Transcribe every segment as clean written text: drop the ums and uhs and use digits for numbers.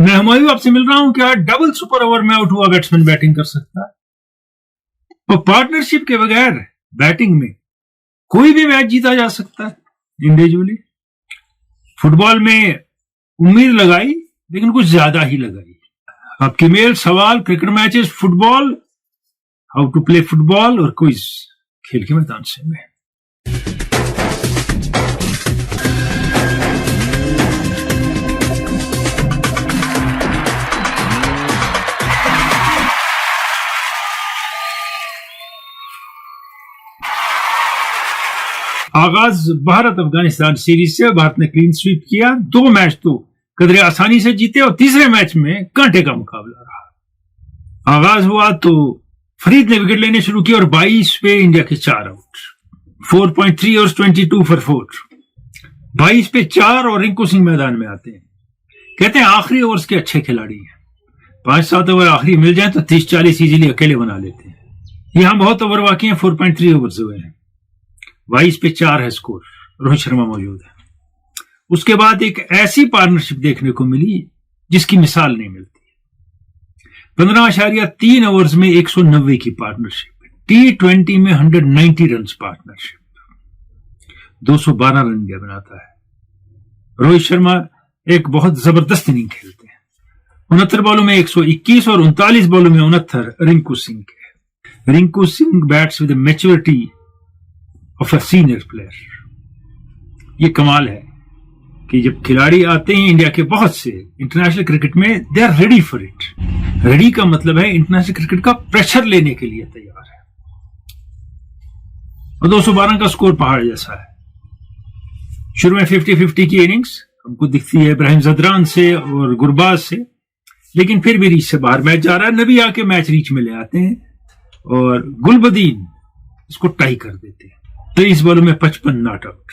मैं हुमायूं आपसे मिल रहा हूं। क्या डबल सुपर ओवर में आउट हुआ बैट्समैन बैटिंग कर सकता है? और पार्टनरशिप के बगैर बैटिंग में कोई भी मैच जीता जा सकता है इंडिविजुअली। फुटबॉल में उम्मीद लगाई लेकिन कुछ ज्यादा ही लगाई। आपके मेल सवाल, cricket matches, football, how to play football और क्विज खेल के मैदान से में। आगाज भारत अफगानिस्तान सीरीज से भारत ने क्लीन स्वीप किया। 2 मैच तो कदरे आसानी से जीते और तीसरे मैच में कांटे का मुकाबला रहा। आगाज हुआ तो फरीद ने विकेट लेने शुरू किए और 22 पे इंडिया के 4 आउट। 4.3 overs 22 for 4। 22 पे 4 और रिंकू सिंह मैदान में आते हैं। कहते हैं आखिरी ओवर्स के अच्छे खिलाड़ी हैं। 5-7 ओवर आखिरी मिल जाए तो 30-40 इजीली अकेले बना लेते हैं। यहां बहुत ओवर बाकी हैं। 4.3 ओवर्स हुए हैं। 22 पे 4 है स्कोर। रोहित शर्मा मौजूद है। उसके बाद एक ऐसी पार्टनरशिप देखने को मिली जिसकी मिसाल नहीं मिलती। 15.3 ओवर्स में 190 की पार्टनरशिप। T20 में 190 रन पार्टनरशिप। 212 रन इंडिया बनाता है। रोहित शर्मा एक बहुत जबरदस्त इनिंग खेलते हैं। 69 बॉलों में 121 और 39 बॉलों में 69 रिंकू सिंह के। Rinku Singh bats with maturity of a senior player. ये कमाल है कि जब खिलाड़ी आते हैं इंडिया के बहुत से इंटरनेशनल क्रिकेट में, they are ready for it. Ready का मतलब है इंटरनेशनल क्रिकेट का प्रेशर लेने के लिए तैयार है। और 212 का स्कोर पहाड़ जैसा है। शुरू में 50-50 की इनिंग्स हमको दिखती है इब्राहिम जदरान से और गुरबाज से, लेकिन फिर भी रीच से बाहर मैच जा रहा है। नबी आके मैच रीच में ले आते हैं और गुलबदीन इसको टाई कर देते हैं। 23 बॉलों में 55 नॉट आउट।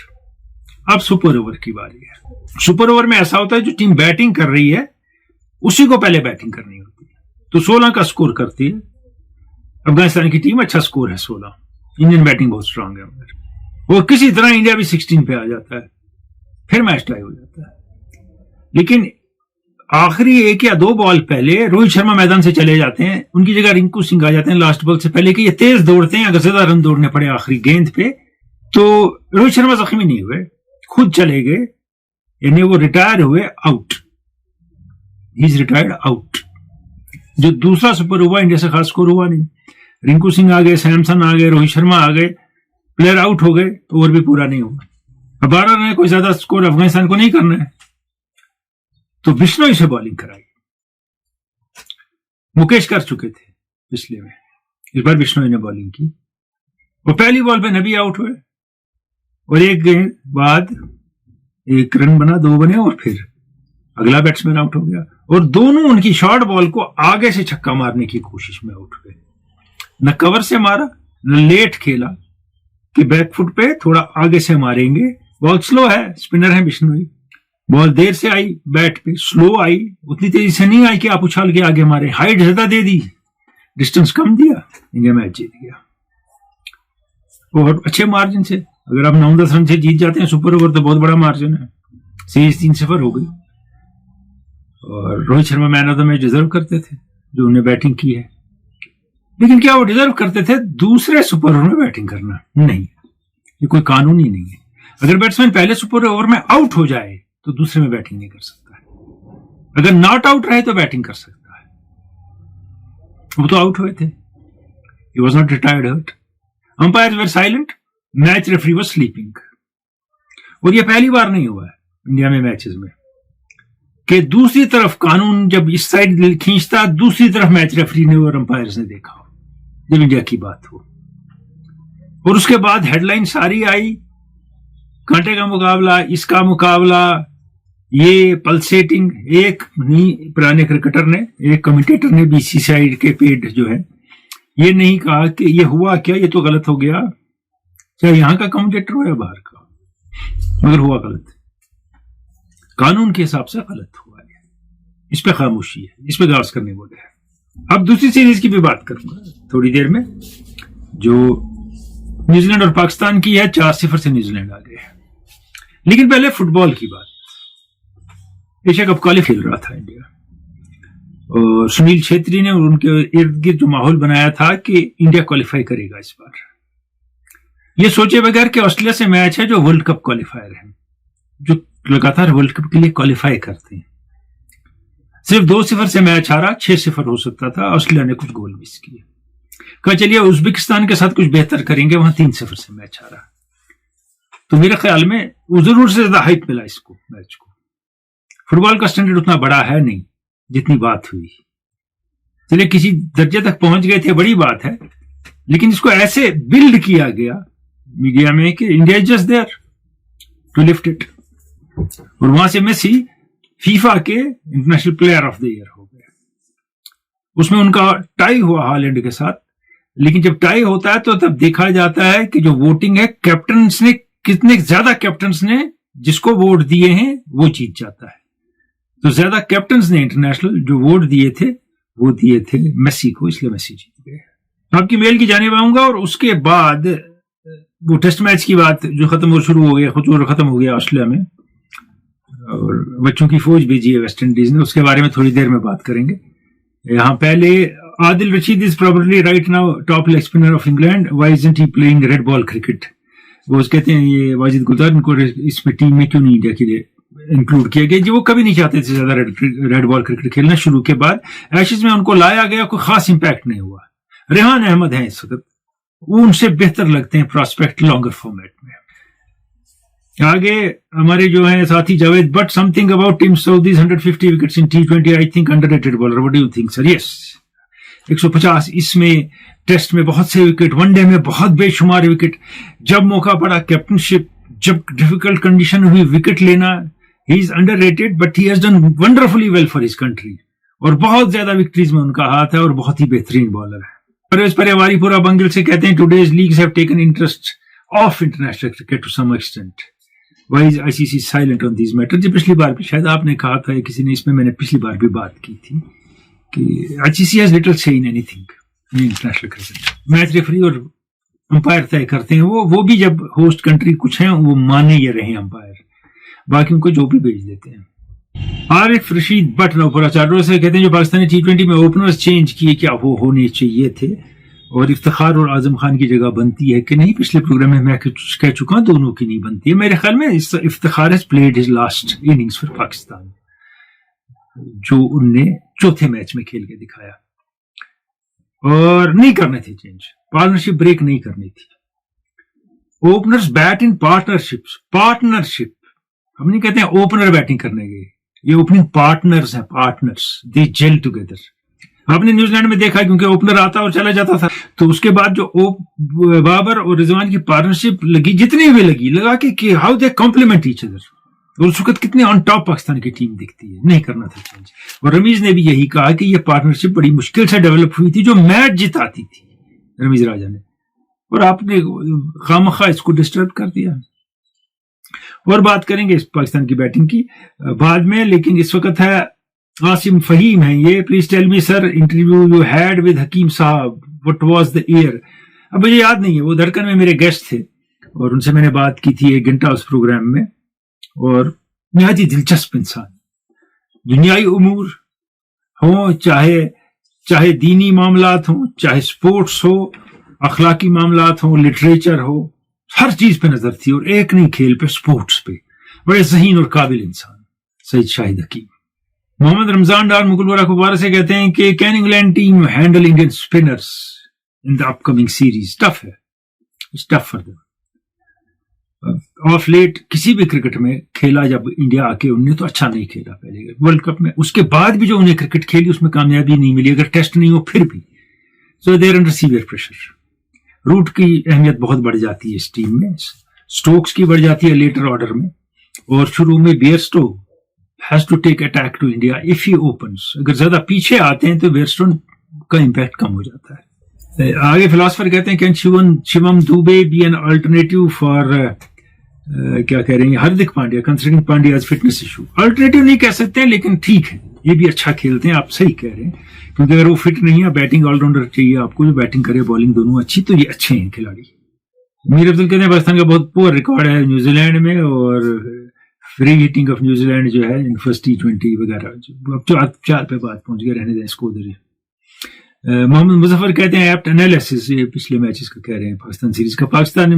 अब सुपर ओवर की बारी है। सुपर ओवर में ऐसा होता है जो टीम बैटिंग कर रही है उसी को पहले बैटिंग करनी होती है। तो 16 का स्कोर करती है अफगानिस्तान की टीम। अच्छा स्कोर है 16। इंडियन बैटिंग बहुत स्ट्रांग है और किसी तरह इंडिया भी 16 पे आ जाता है। फिर मैच टाई हो जाता है। लेकिन आखिरी 1 या 2 बॉल पहले रोहित शर्मा मैदान से चले जाते हैं। उनकी जगह रिंकू सिंह आ जाते हैं लास्ट बॉल से पहले कि ये तेज दौड़ते हैं। अगर ज्यादा रन दौड़ने पड़े आखिरी गेंद पे तो रोहित शर्मा जख्मी नहीं हुए, खुद चले गए, यानी वो रिटायर हुए out. He is retired out. जो दूसरा सुपर हुआ इंडिया से खास स्कोर हुआ नहीं। रिंकू सिंह आ गए, सैमसन आ गए, रोहित शर्मा आ गए, प्लेयर आउट हो गए तो ओवर भी पूरा नहीं हुआ। अब 12 रन कोई ज्यादा स्कोर अफगानिस्तान को नहीं करना है तो बिश्नोई से बॉलिंग कराई। मुकेश कर चुके थे पिछले में, इस बार बिश्नोई ने बॉलिंग की और पहली बॉल पे नबी आउट हुए और एक गेंद बाद 1 रन बना, 2 बने और फिर अगला बैट्समैन आउट हो गया और दोनों उनकी शॉर्ट बॉल को आगे से छक्का मारने की कोशिश में आउट हुए। न कवर से मारा न लेट खेला कि बैकफुट पे थोड़ा आगे से मारेंगे। बॉल स्लो है, स्पिनर है बिश्नोई। बॉल देर से आई, बैट पे स्लो आई, उतनी तेजी से नहीं आई कि आप उछाल के आगे मारे। हाइट ज्यादा दे दी, डिस्टेंस कम दिया, इंडिया मैच जीत गया और अच्छे मार्जिन से। अगर आप 9-10 रन से जीत जाते हैं सुपर ओवर तो बहुत बड़ा मार्जिन है। सीरीज 3-0 हो गई और Rohit Sharma man of the match deserve करते थे जो उन्हें बैटिंग की है। लेकिन क्या वो डिजर्व करते थे दूसरे सुपर ओवर में बैटिंग करना? नहीं, ये कोई कानून ही नहीं है। अगर बैट्समैन पहले सुपर ओवर में आउट हो जाए तो दूसरे में बैटिंग नहीं कर सकता है। अगर नॉट आउट रहे तो बैटिंग कर सकता है। वो तो आउट हुए थे। He was not retired hurt. Umpires were silent, match referee was sleeping. और ये पहली बार नहीं हुआ है इंडिया में मैचेस में कि दूसरी तरफ कानून जब इस साइड खींचता दूसरी तरफ मैच रेफरी ने और अंपायर्स ने देखा हो जब इंडिया की बात हो। और उसके बाद हेडलाइन सारी आई, कांटे का मुकाबला, इसका मुकाबला, ये पल्सेटिंग। एक नहीं पुराने क्रिकेटर ने, एक कमेंटेटर ने बीसीसीआई के पेड जो है, ये नहीं कहा कि ये हुआ क्या, ये तो गलत हो गया, चाहे यहां का कमेंटेटर हो या बाहर का, मगर हुआ गलत। कानून के हिसाब से गलत हुआ है। इस पे खामोशी है, इस पे गास करने बोले हैं। अब दूसरी सीरीज की भी बात करूंगा थोड़ी देर में, जो न्यूजीलैंड और पाकिस्तान की है। 4-0 से न्यूजीलैंड आ गए। लेकिन पहले फुटबॉल की बात। एशिया कप क्वालिफाई खेल रहा था इंडिया। और सुनील छेत्री ने उनके इर्द गिर्द जो माहौल बनाया था कि इंडिया क्वालिफाई करेगा इस बार, ये सोचे बगैर कि ऑस्ट्रेलिया से मैच है जो वर्ल्ड कप क्वालिफायर है, जो लगातार वर्ल्ड कप के लिए क्वालिफाई करते हैं। सिर्फ 2-0 से मैच हारा, 6-0 हो सकता था, ऑस्ट्रेलिया ने कुछ गोल मिस किए। कहा चलिए उज्बेकिस्तान के साथ कुछ बेहतर करेंगे, वहां 3-0 से मैच हारा। तो मेरे ख्याल में वो जरूर से ज्यादा हाइप मिला इसको, मैच को। फुटबॉल का स्टैंडर्ड उतना बड़ा है नहीं जितनी बात हुई। चलिए किसी दर्जे तक पहुंच गए थे, बड़ी बात है, लेकिन इसको ऐसे बिल्ड किया गया मीडिया में कि India is just there to lift it. और वहां से मेसी फीफा के international player of the year हो गए। उसमें उनका टाई हुआ हालैंड के साथ, लेकिन जब टाई होता है तो तब देखा जाता है कि जो वोटिंग है, कैप्टन्स ने कितने ज्यादा कैप्टन्स ने जिसको वोट दिए हैं वो जीत जाता है। तो ज्यादा कैप्टन्स ने इंटरनेशनल जो वोट दिए थे वो दिए थे मेसी को, इसलिए मेसी जीत गए। आपकी मेल की जाने आऊंगा। और उसके बाद वो टेस्ट मैच की बात जो खत्म हो शुरू हो गया, खत्म हो गया ऑस्ट्रेलिया में, और बच्चों की फौज भेजी है वेस्ट इंडीज ने, उसके बारे में थोड़ी देर में बात करेंगे। यहाँ पहले Adil Rashid is probably right now top leg spinner of England, why isn't he playing red ball cricket. वो कहते हैं ये वाजिद गुलजार, इनको इसमें टीम में क्यों नहीं इंडिया के लिए इंक्लूड किया गया, जी वो कभी नहीं चाहते थे ज्यादा रेड बॉल क्रिकेट खेलना। शुरू के बाद एशेज में उनको लाया गया, कोई खास इंपैक्ट नहीं हुआ। रेहान अहमद हैं इस वक्त, वो उनसे बेहतर लगते हैं प्रॉस्पेक्ट लॉन्गर फॉर्मेट में। आगे हमारे जो है साथी Javed but, something about team Saudis 150 wickets in T20 I think underrated bowler, what do you think sir? Yes 150 इसमें, टेस्ट में बहुत से विकेट, वनडे में बहुत बेशुमार विकेट। जब मौका पड़ा कैप्टनशिप, जब डिफिकल्ट कंडीशन हुई विकेट लेना, he is underrated but he has done wonderfully well for his country. और बहुत ज्यादा विक्ट्रीज में उनका हाथ है और बहुत ही बेहतरीन बॉलर है। परवेज परिवारीपुरा बंगल से कहते हैं today's leagues have taken interest of international cricket to some extent, why is ICC silent on this matter. जी पिछली बार भी शायद आपने कहा था, किसी ने, इसमें मैंने पिछली बार भी बात की थी कि आईसीसी हैज लिटिल से in anything in international cricket. Match referee और अंपायर तय करते हैं, वो भी जब होस्ट कंट्री कुछ है वो माने ये रहे अंपायर, बाकी उनको जो भी भेज देते हैं। आरिफ रशीद भट्ट नौपुराचार्य से कहते हैं जो पाकिस्तानी T20 में ओपनर्स चेंज किए, क्या वो होने चाहिए थे? और इफ्तिखार और आजम खान की जगह बनती है कि नहीं? पिछले प्रोग्राम में मैं कह चुका हूं दोनों की नहीं बनती है। मेरे ख्याल में Iftikhar has played his last innings for Pakistan, जो उनने चौथे मैच में खेल के दिखाया, और नहीं करने थे चेंज, पार्टनरशिप ब्रेक नहीं करनी थी। ओपनर्स बैट इन पार्टनरशिप, हम नहीं कहते हैं ओपनर बैटिंग करने गए, ये ओपनिंग पार्टनर्स हैं, पार्टनर्स, दे जेल टुगेदर। आपने न्यूजीलैंड में देखा क्योंकि ओपनर आता और चला जाता था, तो उसके बाद जो बाबर और रिजवान की पार्टनरशिप लगी, जितनी भी लगा कि how they compliment each other, और उस वक्त कितने ऑन टॉप पाकिस्तान की टीम दिखती है। नहीं करना था चेंज। और रमीज ने भी यही कहा कि ये पार्टनरशिप बड़ी मुश्किल से डेवलप हुई थी, जो मैच जिताती थी रमीज राजा ने, और आपने खामखा इसको डिस्टर्ब कर दिया। और बात करेंगे इस पाकिस्तान की बैटिंग की बाद में, लेकिन इस वक्त है आसिम फहीम है ये, please tell me sir interview you had with Hakim Sahab, what was the year? अब मुझे याद नहीं है, वो धड़कन में मेरे गेस्ट थे और उनसे मैंने बात की थी 1 घंटा उस प्रोग्राम में, और निहायत ही दिलचस्प इंसान, दुनियाई उमूर हो, चाहे दीनी मामलात हो, चाहे स्पोर्ट्स हो, अखलाकी मामलात हो, लिटरेचर हो, हर चीज पे नजर थी, और एक नहीं खेल पे, स्पोर्ट्स पे। बड़े ज़हीन और काबिल इंसान सईद शाहिद हकीम। मोहम्मद रमजान डार मुगलवारा कुबारा से कहते हैं कि can England team handle Indian spinners in the upcoming series? Tough है, it's tough for them. Of late किसी भी क्रिकेट में खेला जब इंडिया आके, उनने तो अच्छा नहीं खेला पहले वर्ल्ड कप में, उसके बाद भी जो उन्हें क्रिकेट खेली उसमें कामयाबी नहीं मिली, अगर टेस्ट नहीं हो फिर भी। So they're under severe pressure. Root की अहमियत बहुत बढ़ जाती है इस टीम में, स्टोक्स की बढ़ जाती है लेटर ऑर्डर में, और शुरू में Bairstow has to take attack to India if he opens. अगर ज्यादा पीछे आते हैं तो बेयरस्टो का इंपैक्ट कम हो जाता है। आगे फिलोसफर कहते हैं can Shivam Dube be an alternative for क्या कह रहे हैं Hardik Pandya considering Pandya fitness issue? Alternative नहीं कह सकते, लेकिन ठीक है, ये भी अच्छा खेलते हैं, आप सही कह रहे हैं, क्योंकि अगर वो फिट नहीं है, बैटिंग ऑलराउंडर चाहिए आपको जो बैटिंग करे बॉलिंग दोनों अच्छी, तो ये अच्छे हैं खिलाड़ी। मीर अब्दुल कहते हैं पाकिस्तान का बहुत पुअर रिकॉर्ड है न्यूजीलैंड में, और फ्री हिटिंग ऑफ न्यूजीलैंड जो है इन फर्स्ट T20 वगैरह, अब 4 पे बात पहुंच गए, रहने दें इसको उधर ही। मोहम्मद मुजफ्फर कहते हैं एप्ट एनालिसिस, ये पिछले मैचेस का कह रहे हैं पाकिस्तान सीरीज का, पाकिस्तान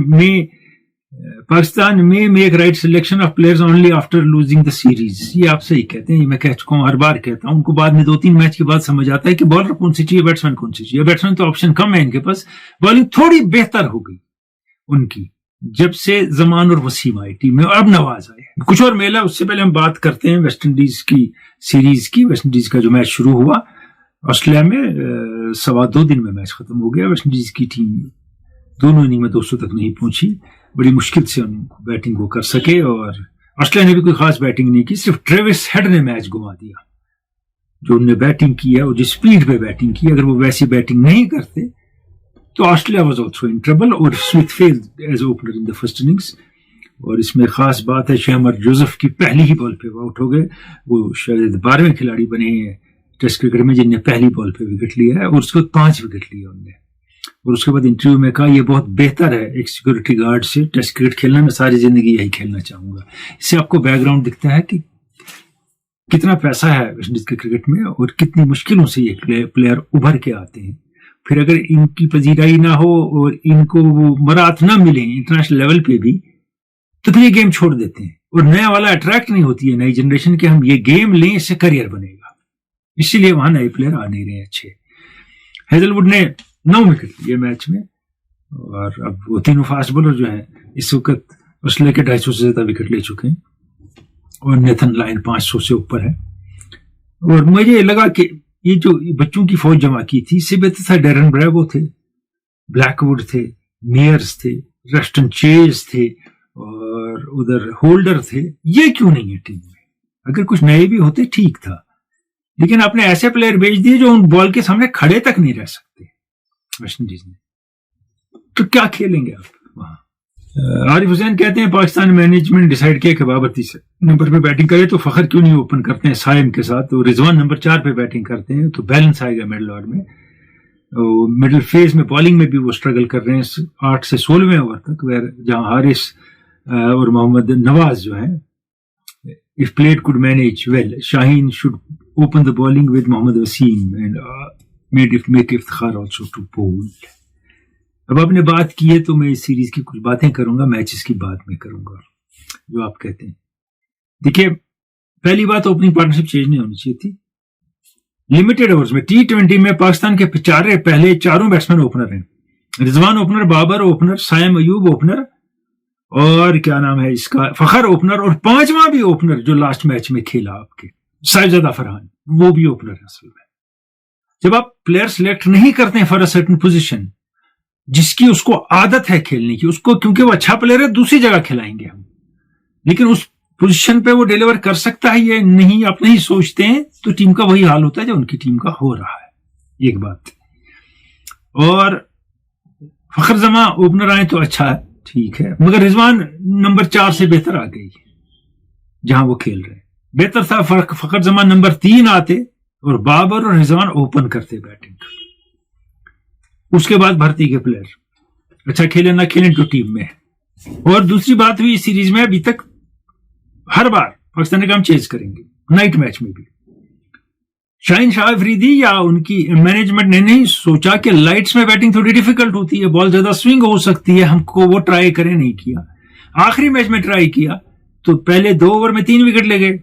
में make right selection of players only after losing the series. ये आप सही कहते हैं, ये मैं कह चुका हूं, हर बार कहता हूं। उनको बाद में 2-3 मैच के बाद समझ आता है कि बॉलर कौन सी चाहिए, बैट्समैन कौन सी चाहिए। बैट्समैन तो ऑप्शन कम है इनके पास, बॉलिंग थोड़ी बेहतर हो गई उनकी जब से जमान और वसीम आए टीम में, और अब नवाज आए। कुछ और मेला, उससे पहले हम बात करते हैं वेस्ट इंडीज की सीरीज की। वेस्ट इंडीज का जो मैच शुरू हुआ ऑस्ट्रेलिया में, 2.25 दिन में मैच खत्म हो गया। वेस्ट इंडीज की टीम दोनों इनिंग में 200 तक नहीं पहुंची, बड़ी मुश्किल से उनको बैटिंग वो कर सके, और ऑस्ट्रेलिया ने भी कोई खास बैटिंग नहीं की, सिर्फ ट्रेविस हेड ने मैच घुमा दिया। जो उन्होंने बैटिंग की है और जिस स्पीड पे बैटिंग की, अगर वो वैसी बैटिंग नहीं करते तो Australia was also in trouble, और Smith failed as opener in the first innings. और इसमें खास बात है, शहमर जोसेफ की पहली ही बॉल पे आउट हो गए। वो शायद 12वें खिलाड़ी बने हैं टेस्ट क्रिकेट में जिन्हें पहली बॉल पे विकेट लिया है, और उसके बाद 5 विकेट लिए उन्होंने। और उसके बाद इंटरव्यू में कहा यह बहुत बेहतर है एक सिक्योरिटी गार्ड से टेस्ट क्रिकेट खेलना, मैं सारी जिंदगी यही खेलना चाहूंगा। इससे आपको बैकग्राउंड दिखता है कि कितना पैसा है वेस्ट इंडीज के क्रिकेट में, और कितनी मुश्किलों से ये प्लेयर उभर के आते हैं। फिर अगर इनकी पजीराई ना हो और इनको वो मरात ना मिले इंटरनेशनल लेवल पे भी, तो फिर ये गेम छोड़ देते हैं, और नया वाला अट्रैक्ट नहीं होती है नई जनरेशन के, हम ये गेम लें इससे करियर बनेगा। इसीलिए वहां नए प्लेयर आ नहीं रहे अच्छे। हेजलवुड ने 9 विकेट लिए मैच में, और अब वो तीनों फास्ट बॉलर जो हैं इस वक्त ऑस्ट्रेलिया के 250 से ज्यादा विकेट ले चुके हैं, और नेथन लाइन 500 से ऊपर है। और मुझे लगा कि ये जो बच्चों की फौज जमा की थी, इससे बेहतर था डेरन ब्रेवो थे, ब्लैकवुड थे, मेयर्स थे, रस्टन चेज थे, और उधर होल्डर थे। ये क्यों नहीं है टीम में? अगर कुछ नए भी होते ठीक था, लेकिन आपने ऐसे प्लेयर भेज दिए जो उन बॉल के सामने खड़े तक नहीं रह सकते वेस्ट इंडीज में, तो क्या खेलेंगे आप वहां? आरिफ हुसैन कहते हैं पाकिस्तान मैनेजमेंट डिसाइड किया कि बाबर 30 नंबर पे बैटिंग करे, तो फखर क्यों नहीं ओपन करते हैं साइम के साथ, तो रिजवान नंबर 4 पे बैटिंग करते हैं, तो बैलेंस आएगा मिडिल ऑर्डर में। मिडिल फेज में बॉलिंग में भी वो स्ट्रगल कर रहे हैं 8 से 16वें ओवर तक, जहां हारिस और मोहम्मद नवाज जो है, if played could manage well, Shaheen should open the bowling with Mohammad Wasim and make Iftikhar also to bowl। अब आपने बात की है तो मैं इस सीरीज की कुछ बातें करूंगा, मैचेस की बात मैं करूंगा जो आप कहते हैं। देखिए, पहली बात, ओपनिंग पार्टनरशिप चेंज नहीं होनी चाहिए थी। लिमिटेड ओवर्स में T20 में पाकिस्तान के पहले 4 बैट्समैन ओपनर हैं, Rizwan opener, Babar opener, Saim Ayub opener, और क्या नाम है इसका, फखर ओपनर, और 5वां भी ओपनर जो लास्ट मैच में खेला आपके साहिबजादा फरहान, वो भी ओपनर है असल में। जब आप प्लेयर सिलेक्ट नहीं करते हैं फॉर अ सर्टेन पोजीशन जिसकी उसको आदत है खेलने की, उसको क्योंकि वो अच्छा प्लेयर है दूसरी जगह खिलाएंगे हम, लेकिन उस पोजीशन पे वो डिलीवर कर सकता है ये नहीं, आप नहीं सोचते हैं, तो टीम का वही हाल होता है जो उनकी टीम का हो रहा है। एक बात। और फखर जमा ओपनर आए तो अच्छा है, ठीक है, मगर रिजवान नंबर 4 से बेहतर आ गई जहां वो खेल रहे हैं। बेहतर था फखर जमान नंबर 3 आते और बाबर और रिजवान ओपन करते बैटिंग। उसके बाद भर्ती के प्लेयर अच्छा खेले ना खेले तो टीम में। और दूसरी बात हुई इस सीरीज में, अभी तक हर बार पाकिस्तान का हम चेज करेंगे, नाइट मैच में भी शाहीन शाह अफरीदी या उनकी मैनेजमेंट ने नहीं सोचा कि लाइट्स में बैटिंग थोड़ी डिफिकल्ट होती है, बॉल ज्यादा स्विंग हो सकती है, हमको वो ट्राई करें, नहीं किया। आखिरी मैच में ट्राई किया तो पहले 2 ओवर में 3 विकेट ले गए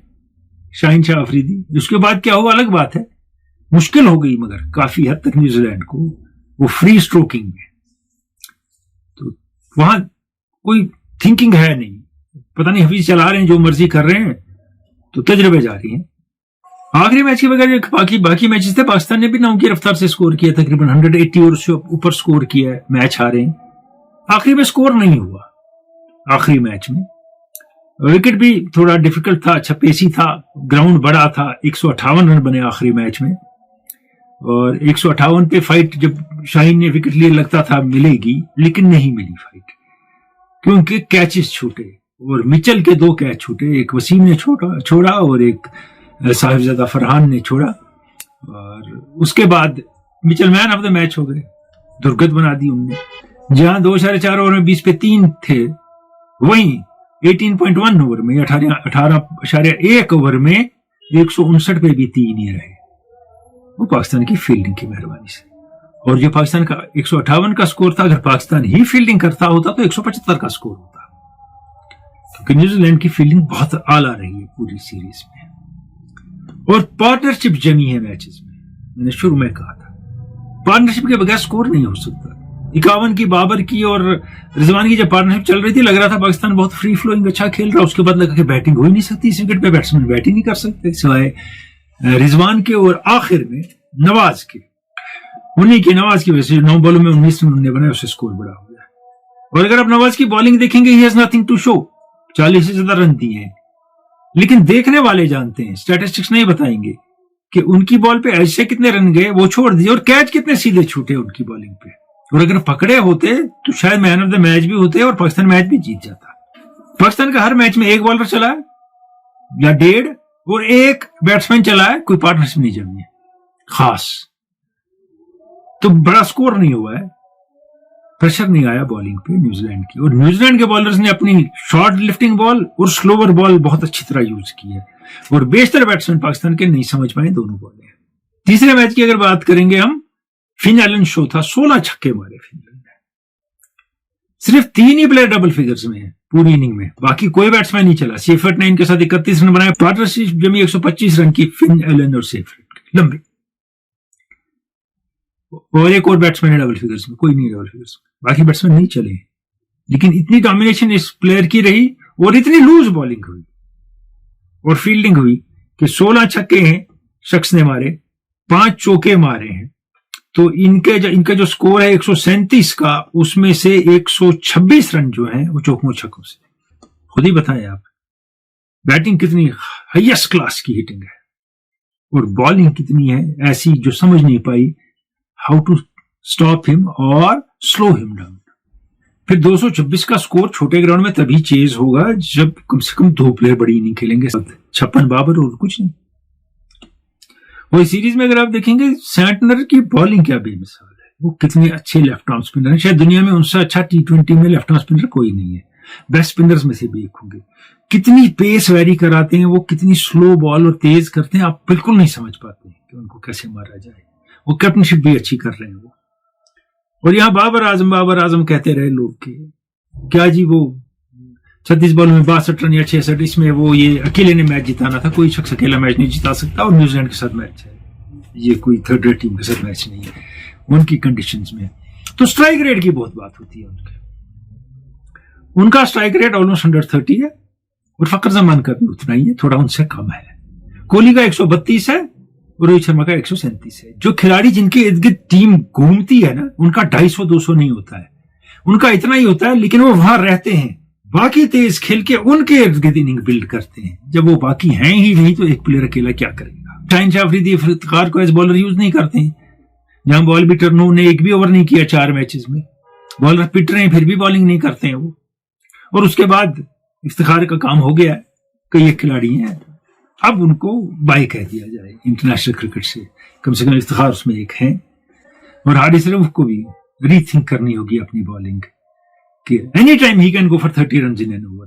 शाहीन शाह अफरीदी। उसके बाद क्या हुआ अलग बात है, मुश्किल हो गई मगर काफी हद तक न्यूजीलैंड को वो फ्री स्ट्रोकिंग में, तो वहां कोई थिंकिंग है नहीं, पता नहीं हफीज चला रहे हैं, जो मर्जी कर रहे हैं, तो तजर्बे जारी हैं। आखिरी मैच के बगैर बाकी मैचेस थे पाकिस्तान ने भी नाम की रफ्तार से स्कोर किया, तकरीबन 180 और उससे ऊपर स्कोर किया है, मैच हारे हैं। आखिरी में स्कोर नहीं हुआ, आखिरी मैच में विकेट भी थोड़ा डिफिकल्ट था, अच्छा पेसी था, ग्राउंड बड़ा था, 158 रन बने आखिरी मैच में, और 158 पे फाइट जब शाहीन ने विकेट लिए लगता था मिलेगी, लेकिन नहीं मिली फाइट, क्योंकि कैचेस छूटे और मिचल के 2 कैच छूटे, एक वसीम ने छोड़ा और एक साहिबजादा फरहान ने छोड़ा, और उसके बाद Mitchell man of the match हो गए, दुर्गत बना दी उनने। जहां 2.4 ओवर में 20 पे 3 थे, वहीं 18.1 ओवर में 18.1 ओवर में 159 पे भी 3 ही रहे, वो पाकिस्तान की फील्डिंग की मेहरबानी से। और जो पाकिस्तान का 158 का स्कोर था, अगर पाकिस्तान ही फील्डिंग करता होता तो 175 का स्कोर होता, क्योंकि न्यूजीलैंड की फील्डिंग बहुत आला रही है पूरी सीरीज में। और पार्टनरशिप जमी है मैचेस में, मैंने शुरू में कहा था पार्टनरशिप के बगैर स्कोर नहीं हो सकता। 51 की बाबर की और रिजवान की जब पार्टनरशिप चल रही थी, लग रहा था पाकिस्तान बहुत फ्री फ्लोइंग अच्छा खेल रहा, उसके बाद लगा कि बैटिंग हो ही नहीं सकती इस विकेट पे, बैट्समैन बैट ही नहीं कर सकते सिवाय रिजवान के और आखिर में नवाज के, उन्हीं के नवाज की वजह से 9 बॉलों में 19 रन उन्होंने बनाए, उससे स्कोर बड़ा हो गया। और अगर आप नवाज की बॉलिंग देखेंगे, he has nothing to show, 40 से ज्यादा रन दिए हैं, लेकिन देखने वाले जानते हैं, स्टैटिस्टिक्स नहीं बताएंगे कि उनकी बॉल पे ऐसे कितने रन गए, वो छोड़ दिए, और कैच कितने सीधे छूटे उनकी बॉलिंग पे। और अगर पकड़े होते तो शायद मैन ऑफ द मैच भी होते और पाकिस्तान मैच भी जीत जाता। पाकिस्तान का हर मैच में एक बॉलर चला है या 1.5 और एक बैट्समैन चला है, कोई पार्टनरशिप नहीं जमी है खास, तो बड़ा स्कोर नहीं हुआ है, प्रेशर नहीं आया बॉलिंग पे न्यूजीलैंड की। और न्यूजीलैंड के बॉलर्स ने अपनी शॉर्ट लिफ्टिंग बॉल और स्लोवर बॉल बहुत अच्छी तरह यूज की है, और बेशतर बैट्समैन पाकिस्तान के नहीं समझ पाए दोनों बॉलें। तीसरे मैच की अगर बात करेंगे हम, फिन एलन शो था, 16 छक्के मारे फिनलैंड ने, सिर्फ 3 ही प्लेयर डबल फिगर्स में है पूरी इनिंग में, बाकी कोई बैट्समैन नहीं चला। सेफर्ट ने इनके साथ 31 रन बनाए, पार्टनरशिप जमी 125 रन की फिन एलन और सेफर्ट लंबी, और एक और बैट्समैन है डबल फिगर्स में, कोई नहीं डबल फिगर्स में, बाकी बैट्समैन नहीं चले। लेकिन इतनी डोमिनेशन इस प्लेयर की रही और इतनी लूज बॉलिंग हुई और फील्डिंग हुई कि 16 छक्के हैं शख्स ने मारे, 5 चौके मारे हैं, तो इनका जो स्कोर है 137 का, उसमें से 126 रन जो है वो चौकों छक्कों से। खुद ही बताएं आप, बैटिंग कितनी हाईएस्ट क्लास की हिटिंग है और बॉलिंग कितनी है ऐसी जो समझ नहीं पाई हाउ टू स्टॉप हिम और स्लो हिम डाउन। फिर 226 का स्कोर छोटे ग्राउंड में तभी चेज होगा जब कम से कम 2 प्लेयर बड़ी इनिंग खेलेंगे, 56 बाबर और कुछ नहीं। और इस सीरीज में अगर आप देखेंगे, सैंटनर की बॉलिंग क्या बेमिसाल है, वो कितने अच्छे लेफ्ट आर्म स्पिनर हैं, शायद दुनिया में उनसे अच्छा T20 में लेफ्ट आर्म स्पिनर कोई नहीं है, बेस्ट स्पिनर्स में से भी एक होंगे। कितनी पेस वेरी कराते हैं वो, कितनी स्लो बॉल और तेज करते हैं, आप बिल्कुल नहीं समझ पाते कि उनको कैसे मारा जाए। वो कैप्टनशिप भी अच्छी कर रहे हैं वो। और यहाँ बाबर आजम कहते रहे लोग कि क्या जी वो 36 बॉल में 62 रन या 66, इसमें वो ये अकेले ने मैच जिताना था, कोई शख्स अकेला मैच नहीं जिता सकता, और न्यूजीलैंड के साथ मैच है, ये कोई थर्ड रेट टीम के साथ मैच नहीं है उनकी कंडीशंस में। तो स्ट्राइक रेट की बहुत बात होती है उनका स्ट्राइक रेट ऑलमोस्ट 130 है, और फकर जमान का भी उतना ही है, थोड़ा उनसे कम है। कोहली का 132 है और रोहित शर्मा का 137 है। जो खिलाड़ी जिनके इर्द गिर्द टीम घूमती है ना, उनका 250-200 नहीं होता है, उनका इतना ही होता है, लेकिन वो वहां रहते हैं, बाकी तेज खेल के उनके इर्द गिर्द इनिंग बिल्ड करते हैं। जब वो बाकी हैं ही नहीं तो एक प्लेयर अकेला क्या करेगा। शाहीन शाह अफरीदी इफ्तिखार को एज बॉलर यूज नहीं करते हैं, जहां बॉल भी टर्नो ने एक भी ओवर नहीं किया 4 मैचेस में, बॉलर पिट रहे हैं फिर भी बॉलिंग नहीं करते हैं वो। और उसके बाद इफ्तिखार का काम हो गया, कई एक खिलाड़ी हैं, अब उनको बाय कह दिया जाए इंटरनेशनल क्रिकेट से, कम इफ्तिखार उसमें एक है। और हारिस रऊफ को भी रीथिंक करनी होगी अपनी बॉलिंग कि any time he can go for 30 run in an over,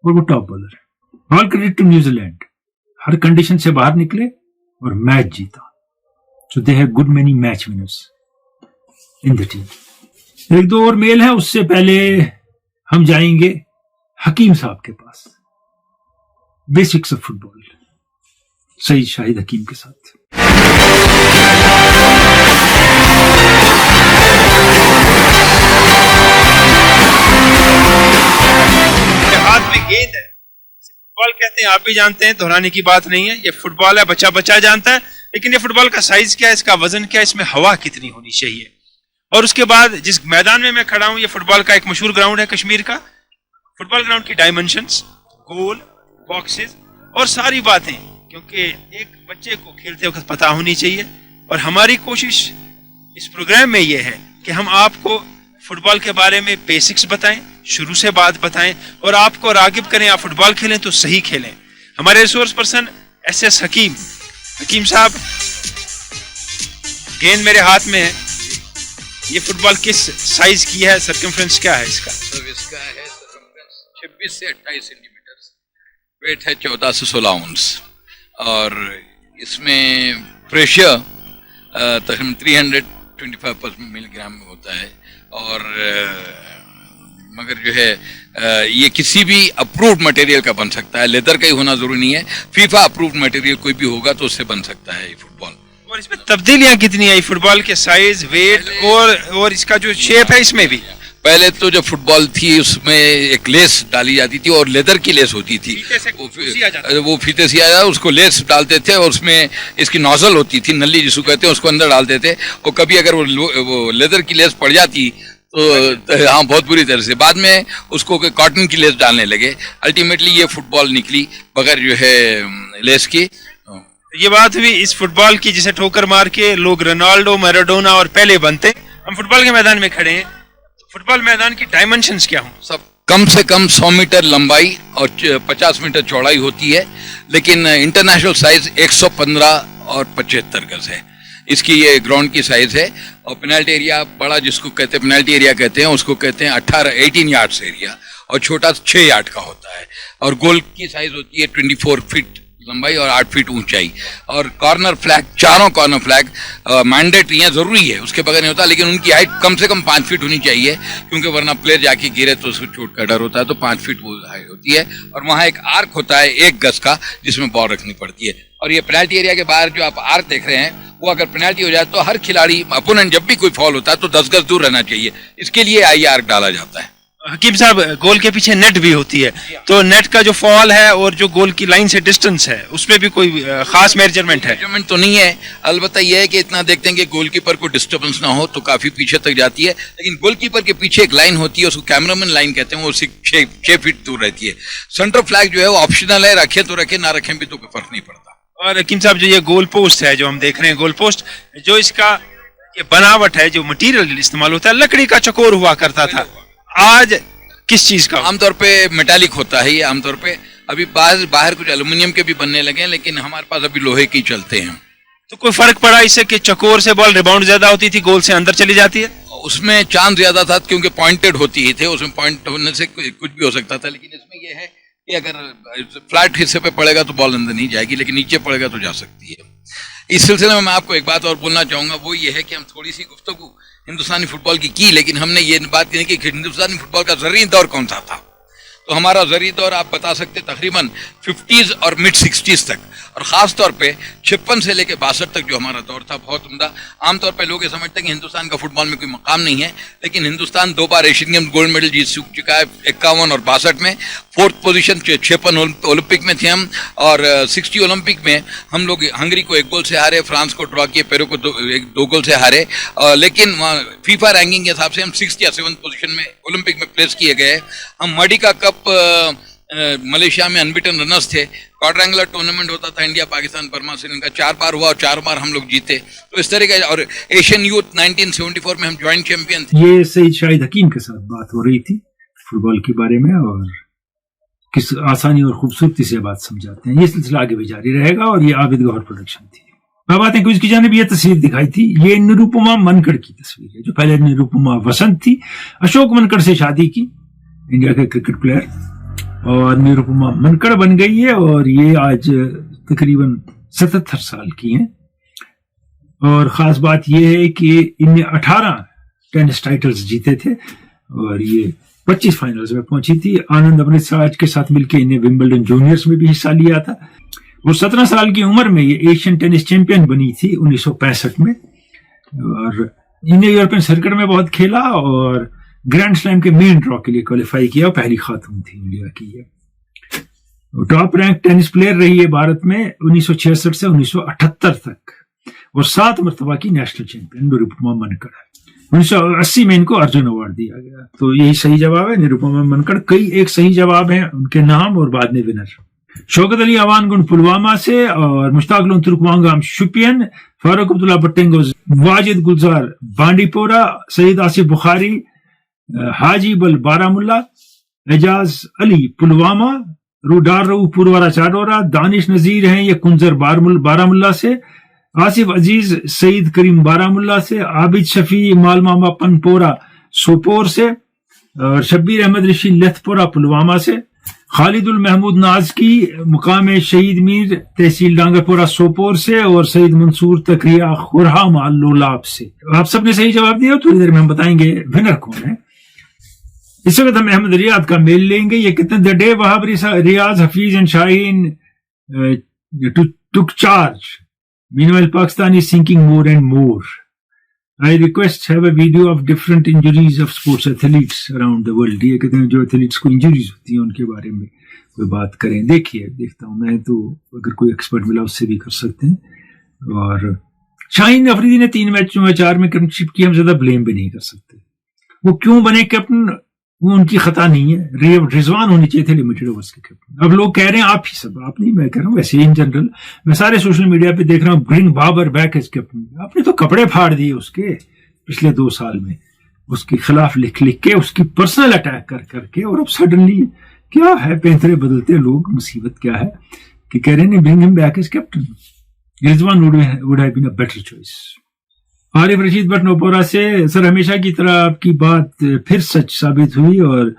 और वो टॉप बॉलर है। ऑल क्रेडिट टू न्यूजीलैंड, हर कंडीशन से बाहर निकले और मैच जीता। So they have good many match winners in the team. 1-2 और मेल है, उससे पहले हम जाएंगे हकीम साहब के पास, basics of football, Saeed Shahid Hakim के साथ। हाथ में गेंद है, इसे फुटबॉल कहते हैं, आप भी जानते हैं, दोहराने की बात नहीं है। ये फुटबॉल है, बच्चा बच्चा जानता है, लेकिन ये फुटबॉल का साइज क्या है, इसका वजन क्या है, इसमें हवा कितनी होनी चाहिए। और उसके बाद जिस मैदान में मैं खड़ा हूं, ये फुटबॉल का एक मशहूर ग्राउंड है कश्मीर का। फुटबॉल ग्राउंड की डायमेंशंस, गोल, बॉक्सेस और सारी बातें, क्योंकि एक बच्चे को खेलते वक्त पता होनी चाहिए। और हमारी कोशिश इस प्रोग्राम में यह है कि हम आपको फुटबॉल के बारे में बेसिक्स बताएं, शुरू से बात बताएं, और आपको रागिब करें आप फुटबॉल खेलें तो सही खेलें। हमारे रिसोर्स पर्सन SS हकीम साहब, गेंद मेरे हाथ में है, ये फुटबॉल किस साइज की है, सर्कमफ्रेंस क्या है इसका? इसका है सर्कमफ्रेंस 26 से 28 सेंटीमीटर, वेट है 14 से 16 आउंस, और इसमें प्रेशर तकरीबन 325 मिलीग्राम में होता है। और मगर जो है ये किसी भी अप्रूव्ड मटेरियल का बन सकता है, लेदर का ही होना जरूरी नहीं है, फीफा अप्रूव्ड मटेरियल कोई भी होगा तो उससे बन सकता है ये फुटबॉल। और इसमें तब्दीलियां कितनी आई फुटबॉल के साइज, वेट और इसका जो शेप है इसमें भी? पहले तो जब फुटबॉल थी उसमें एक लेस डाली जाती थी और लेदर की लेस होती थी, वो फीते से आया, उसको लेस डालते थे और उसमें इसकी नोजल होती थी, नली जिसको कहते हैं, उसको अंदर डालते थे, और कभी अगर वो लेदर की लेस पड़ जाती तो हाँ बहुत बुरी तरह से, बाद में उसको कॉटन की लेस डालने लगे, अल्टीमेटली ये फुटबॉल निकली बगैर जो है लेस की। ये बात हुई इस फुटबॉल की जिसे ठोकर मार के लोग रोनाल्डो, मैराडोना और पहले बनते। हम फुटबॉल के मैदान में खड़े हैं, फुटबॉल मैदान की डायमेंशंस क्या हों? सब कम से कम 100 मीटर लंबाई और 50 मीटर चौड़ाई होती है, लेकिन इंटरनेशनल साइज 115 और 75 गज है इसकी, ये ग्राउंड की साइज है। और पेनल्टी एरिया बड़ा जिसको कहते हैं पेनल्टी एरिया कहते हैं, उसको कहते हैं 18 यार्ड्स एरिया, और छोटा 6 यार्ड का होता है। और गोल की साइज होती है 24 फीट लंबाई और 8 फीट ऊंचाई। और कॉर्नर फ्लैग, चारों कॉर्नर फ्लैग मैंडेटरी है, जरूरी है, उसके बगैर नहीं होता, लेकिन उनकी हाइट कम से कम 5 फीट होनी चाहिए, क्योंकि वरना प्लेयर जाके गिरे तो उसको चोट का डर होता है, तो 5 फीट वो हाइट होती है। और वहाँ एक आर्क होता है 1 गज का, जिसमें बॉल रखनी पड़ती है। और ये पेनल्टी एरिया के बाहर जो आप आर्क देख रहे हैं, वो अगर पेनल्टी हो जाए तो हर खिलाड़ी अपोनेंट जब भी कोई फॉल होता है तो 10 गज दूर रहना चाहिए, इसके लिए आई आर्क डाला जाता है। हकीम साहब, गोल के पीछे नेट भी होती है, तो नेट का जो फॉल है और जो गोल की लाइन से डिस्टेंस है उसमें भी कोई खास मेजरमेंट है? मेजरमेंट तो नहीं है, अलबत्ता यह है कि इतना देखते हैं कि गोलकीपर को डिस्टर्बेंस ना हो, तो काफी पीछे तक जाती है। लेकिन गोलकीपर के पीछे एक लाइन होती है, उसको कैमरामैन लाइन कहते हैं, वो 6 फीट दूर रहती है। सेंटर फ्लैग जो है वो ऑप्शनल है, रखे तो रखे, ना रखें भी तो कोई फर्क नहीं पड़ता। और हकीम साहब, जो ये गोल पोस्ट है जो हम देख रहे हैं, गोल पोस्ट जो इसका ये बनावट है, जो मटेरियल इस्तेमाल होता है, लकड़ी का चकोर हुआ करता था, आज किस चीज का? आमतौर पे मेटालिक होता है ये, आमतौर पे अभी बाहर कुछ एल्युमिनियम के भी बनने लगे हैं, लेकिन हमारे पास अभी लोहे के ही चलते हैं। तो कोई फर्क पड़ा इससे कि चकोर से बॉल रिबाउंड ज्यादा होती थी, गोल से अंदर चली जाती है? उसमें चांस ज्यादा था क्योंकि पॉइंटेड होती ही थे, उसमें पॉइंट होने से कुछ भी हो सकता था। लेकिन इसमें यह है कि अगर फ्लैट हिस्से पे पड़ेगा तो बॉल अंदर नहीं जाएगी, लेकिन नीचे पड़ेगा तो जा सकती है। इस सिलसिले में मैं आपको एक बात और बोलना चाहूंगा, वो ये है कि हम थोड़ी सी गुफ्तगू हिंदुस्तानी फुटबॉल की, लेकिन हमने ये बात नहीं की कि हिंदुस्तानी फुटबॉल का जरूरी दौर कौन सा था। तो हमारा जरूरी दौर आप बता सकते तकरीबन 50s और मिड 60s तक, और खास तौर पे 56 से लेकर 62 तक जो हमारा दौर था, बहुत उम्दा। आमतौर पे लोग ये समझते हैं कि हिंदुस्तान का फुटबॉल में कोई मकाम नहीं है, लेकिन हिंदुस्तान 2 बार एशियन गेम्स गोल्ड मेडल जीत चुका है, 51 और 62 में। 4th पोजीशन 56 ओलंपिक में थे हम, और 60 ओलंपिक में हम लोग हंगरी को 1 गोल से हारे, फ्रांस को ड्रॉ किए, पेरू को 2 गोल से हारे। लेकिन फीफा रैंकिंग के हिसाब से हम 6th या 7th पोजीशन में ओलंपिक में प्लेस किए गए। हम मडिका कप मलेशिया में अनबिटन रनर्स थे, क्वाड्रेंगुलर टूर्नामेंट होता था, इंडिया, पाकिस्तान, बर्मा, श्रीलंका, 4 बार हुआ और 4 बार हम लोग जीते। तो इस तरह का, और एशियन यूथ 1974 में हम ज्वाइंट चैंपियन थे। ये सईद शाहिद हकीम के साथ बात हो रही थी फुटबॉल के बारे में, और किस आसानी और खूबसूरती से बात समझाते हैं। ये सिलसिला आगे भी जारी रहेगा, और ये आबिद गौहर प्रोडक्शन थी। अब आते हैं कुछ की जानिब। ये तस्वीर दिखाई थी, ये निरुपमा मनकड़ की तस्वीर है, जो पहले निरुपमा वसंत थी, अशोक मनकड़ से शादी की, इंडिया के क्रिकेट प्लेयर, और निरुपमा मनकड़ बन गई है, और ये आज तकरीबन 77 साल की हैं। और खास बात यह है कि इनने 18 टेनिस टाइटल्स जीते थे, और ये 25 फाइनल्स में पहुंची थी। आनंद अमृतसर के साथ मिलकर इन्हें विंबलडन जूनियर्स में भी हिस्सा लिया था। वो 17 साल की उम्र में ये एशियन टेनिस चैंपियन बनी थी 1965 में, और इन्हें यूरोपियन सर्किट में बहुत खेला, और ग्रैंड स्लैम के मेन ड्रॉ के लिए क्वालिफाई किया, और पहली खातून थी इंडिया की ये। टॉप रैंक टेनिस प्लेयर रही है भारत में 1966 से 1978 तक, और 7 मरतबा की नेशनल चैंपियन निरुपमा मनकड़। 1980 में इनको अर्जुन अवार्ड दिया गया। तो यही सही जवाब है, निरुपमा मनकड़। कई एक सही जवाब है उनके नाम, और बाद में विनर शौकत अली अवानगुन पुलवामा से, और मुश्ताक लोन तुर्कमांगाम शुपियन, फारूक अब्दुल्ला भट्टेंगो वाजिद गुलजार बांडीपोरा, सईद आसिफ बुखारी हाजी बल बारामुल्ला, एजाज अली पुलवामा, रूडार रू पुरवारा चाडोरा, दानिश नजीर हैं ये कुंजर बारामुल्ला से, आसिफ अजीज सईद करीम बारामुल्ला से, आबिद शफी मालमामा पनपोरा सोपोर से, और शब्बीर अहमद ऋषि लथपुरा पुलवामा से, खालिदुल महमूद नाज की मुकाम शहीद मीर तहसील डांगरपुरा सोपोर से, और सईद मंसूर तकरिया खुरहाम लोलाब से। आप सबने सही जवाब दिया। थोड़ी देर में हम बताएंगे विनर कौन है। इस वक्त हम अहमद रियाद का मेल लेंगे। ये कितने the day Wahab Riaz Hafeez and Shaheen took charge. Meanwhile, Pakistan is sinking more and more. I request have a video of different injuries of sports athletes around the world. ये कहते हैं जो एथलीट्स को इंजरीज होती हैं उनके बारे में कोई बात करें। देखता हूँ मैं, तो अगर कोई एक्सपर्ट मिला उससे भी कर सकते हैं। और शाहीन अफरीदी ने 3 मैचों में 4 में कैप्टनशिप की, हम ज्यादा ब्लेम भी नहीं कर सकते। वो क्यों बने कैप्टन, वो उनकी खता नहीं है। रिजवान होनी चाहिए थे लिमिटेड ओवर्स के कैप्टन। अब लोग कह रहे हैं आप ही सब, आप नहीं, मैं कह रहा हूँ वैसे इन जनरल। मैं सारे सोशल मीडिया पे देख रहा हूँ bring Babar back as captain. आपने तो कपड़े फाड़ दिए उसके पिछले 2 साल में, उसके खिलाफ लिख के, उसकी पर्सनल अटैक कर करके, और अब सडनली क्या है, पैंतरे बदलते लोग, मुसीबत क्या है कि कह रहे हैं bring him back as captain. Rizwan would have been a better choice. Arif Rashid Bhat Nowpora से, सर हमेशा की तरह आपकी बात फिर सच साबित हुई, और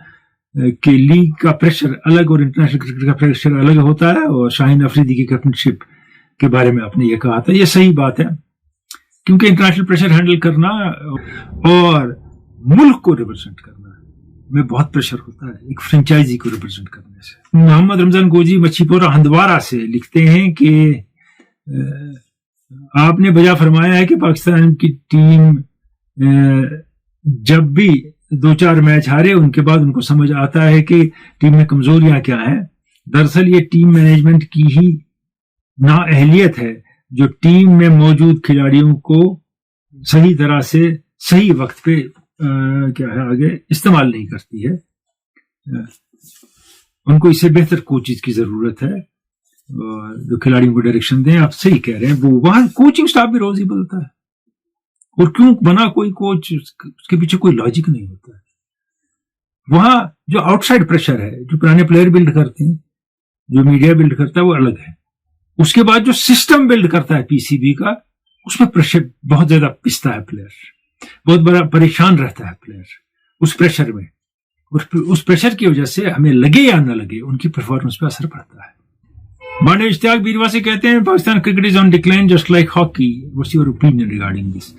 कि लीग का प्रेशर अलग और इंटरनेशनल क्रिकेट का प्रेशर अलग होता है, और शाहीन अफरीदी की कैप्टनशिप के बारे में आपने ये कहा था। ये सही बात है, क्योंकि इंटरनेशनल प्रेशर हैंडल करना और मुल्क को रिप्रेजेंट करना में बहुत प्रेशर होता है, एक फ्रेंचाइजी को रिप्रेजेंट करने से। मोहम्मद रमजान गोजी मच्छीपुरा हंदवारा से लिखते हैं कि आपने बजा फरमाया है कि पाकिस्तान की टीम जब भी 2-4 मैच हारे उनके बाद उनको समझ आता है कि टीम में कमजोरियां क्या हैं। दरअसल ये टीम मैनेजमेंट की ही नाअहलियत है जो टीम में मौजूद खिलाड़ियों को सही तरह से सही वक्त पे क्या है आगे इस्तेमाल नहीं करती है। उनको इससे बेहतर कोचेज की जरूरत है जो खिलाड़ियों को डायरेक्शन दें। आप सही कह रहे हैं, वो वहां कोचिंग स्टाफ भी रोज ही बदलता है, और क्यों बना कोई कोच उसके पीछे कोई लॉजिक नहीं होता है। वहां जो आउटसाइड प्रेशर है, जो पुराने प्लेयर बिल्ड करते हैं, जो मीडिया बिल्ड करता है, वो अलग है। उसके बाद जो सिस्टम बिल्ड करता है पीसीबी का, उसमें प्रेशर बहुत ज्यादा पिसता है प्लेयर, बहुत बड़ा परेशान रहता है प्लेयर उस प्रेशर में। उस प्रेशर की वजह से हमें लगे या न लगे उनकी परफॉर्मेंस पे असर पड़ता है। मांडे इश्तियाक बीरवा से कहते हैं Pakistan cricket is on decline just like hockey, what's your opinion regarding this?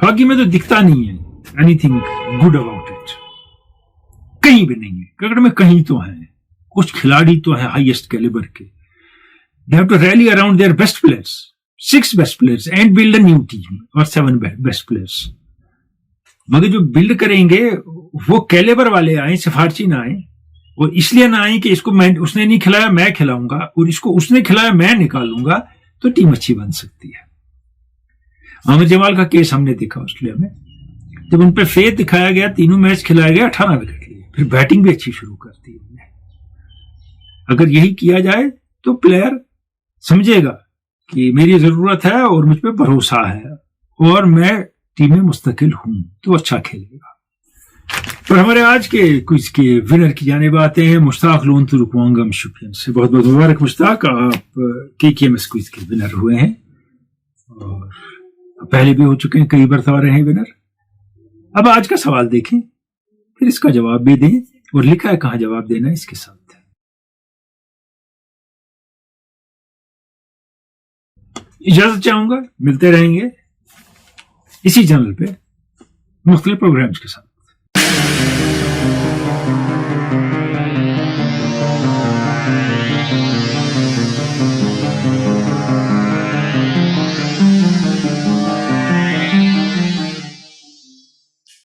Hockey में तो दिखता नहीं है एनीथिंग गुड अबाउट इट, कहीं भी नहीं है। क्रिकेट में कहीं तो है, कुछ खिलाड़ी तो है हाईएस्ट कैलिबर के, they have to rally around their best players, 6 best players and build a new team, और 7 बेस्ट प्लेयर्स। मगर जो बिल्ड करेंगे वो कैलिबर वाले आए, सिफारशी ना आए, और इसलिए ना आए कि इसको मैं उसने नहीं खिलाया मैं खिलाऊंगा, और इसको उसने खिलाया मैं निकालूंगा, तो टीम अच्छी बन सकती है। आमिर जमाल का केस हमने देखा ऑस्ट्रेलिया में, जब उन पर फेथ दिखाया गया, 3 मैच खिलाया गया, 18 विकेट लिए, फिर बैटिंग भी अच्छी शुरू कर दी उन्होंने। अगर यही किया जाए तो प्लेयर समझेगा कि मेरी जरूरत है और मुझ पर भरोसा है और मैं टीम में मुस्तकिल हूं, तो अच्छा खेलेगा। पर हमारे आज के क्विज के विनर की जानिब आते हैं मुश्ताक लोन तुरुकवांगम शुपियन से। बहुत बहुत मुबारक मुश्ताक, आप KKMS क्विज के विनर हुए हैं और पहले भी हो चुके हैं, कई बार तो रहे हैं विनर। अब आज का सवाल देखें, फिर इसका जवाब भी दें, और लिखा है कहां जवाब देना है इसके साथ। इजाजत चाहूंगा, मिलते रहेंगे इसी चैनल पे मुख्तलिफ प्रोग्राम्स के साथ।